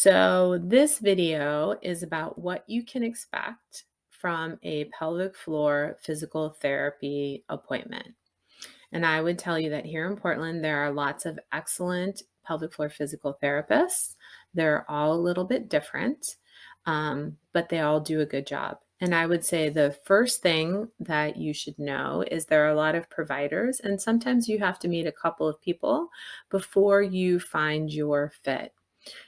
So, this video is about what you can expect from a pelvic floor physical therapy appointment. And I would tell you that here in Portland, there are lots of excellent pelvic floor physical therapists. They're all a little bit different, but they all do a good job. And I would say the first thing that you should know is there are a lot of providers, and sometimes you have to meet a couple of people before you find your fit.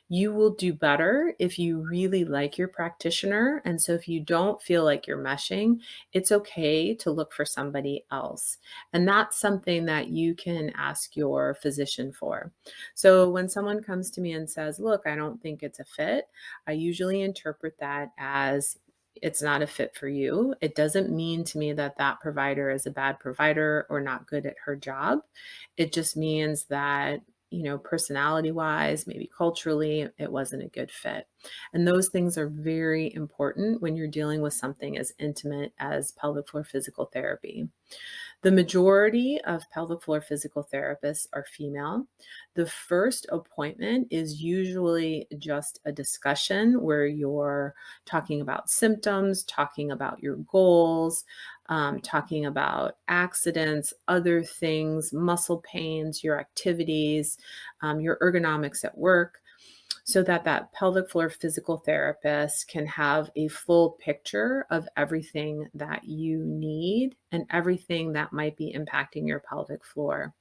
You will do better if you really like your practitioner. And so if you don't feel like you're meshing, it's okay to look for somebody else. And that's something that you can ask your physician for. So when someone comes to me and says, "Look, I don't think it's a fit," I usually interpret that as it's not a fit for you. It doesn't mean to me that that provider is a bad provider or not good at her job. It just means that personality wise, maybe culturally, it wasn't a good fit. And those things are very important when you're dealing with something as intimate as pelvic floor physical therapy. The majority of pelvic floor physical therapists are female. The first appointment is usually just a discussion where you're talking about symptoms, talking about your goals, talking about accidents, other things, muscle pains, your activities, your ergonomics at work, so that that pelvic floor physical therapist can have a full picture of everything that you need and everything that might be impacting your pelvic floor.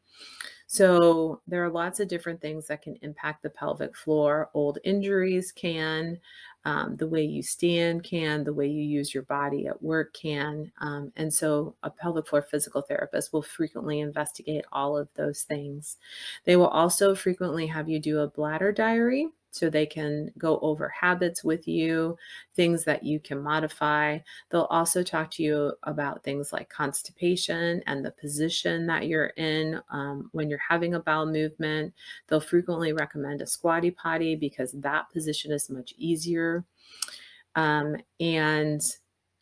So there are lots of different things that can impact the pelvic floor. Old injuries can, the way you stand can, the way you use your body at work can. And so a pelvic floor physical therapist will frequently investigate all of those things. They will also frequently have you do a bladder diary. So they can go over habits with you, things that you can modify. They'll also talk to you about things like constipation and the position that you're in when you're having a bowel movement. They'll frequently recommend a squatty potty because that position is much easier. And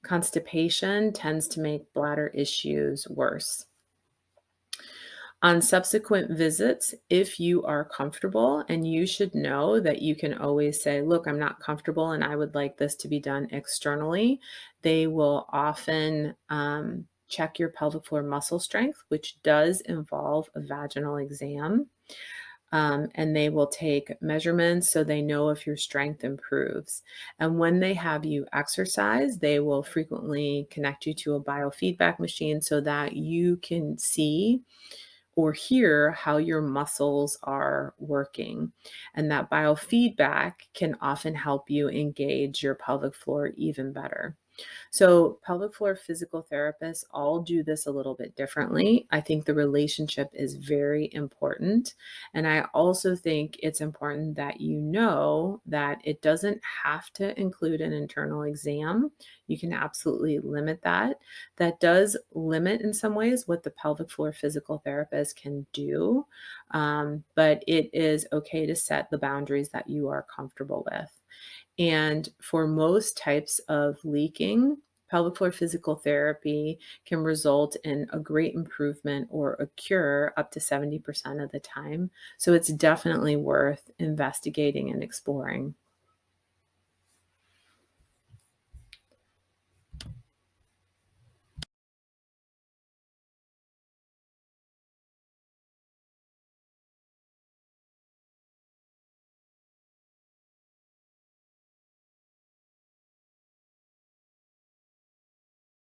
constipation tends to make bladder issues worse. On subsequent visits, if you are comfortable, and you should know that you can always say, "Look, I'm not comfortable and I would like this to be done externally," they will often check your pelvic floor muscle strength, which does involve a vaginal exam. And they will take measurements so they know if your strength improves. And when they have you exercise, they will frequently connect you to a biofeedback machine so that you can see or hear how your muscles are working. And that biofeedback can often help you engage your pelvic floor even better. So, pelvic floor physical therapists all do this a little bit differently. I think the relationship is very important. And I also think it's important that you know that it doesn't have to include an internal exam. You can absolutely limit that. That does limit, in some ways, what the pelvic floor physical therapist can do. But it is okay to set the boundaries that you are comfortable with. And for most types of leaking, pelvic floor physical therapy can result in a great improvement or a cure up to 70% of the time. So it's definitely worth investigating and exploring.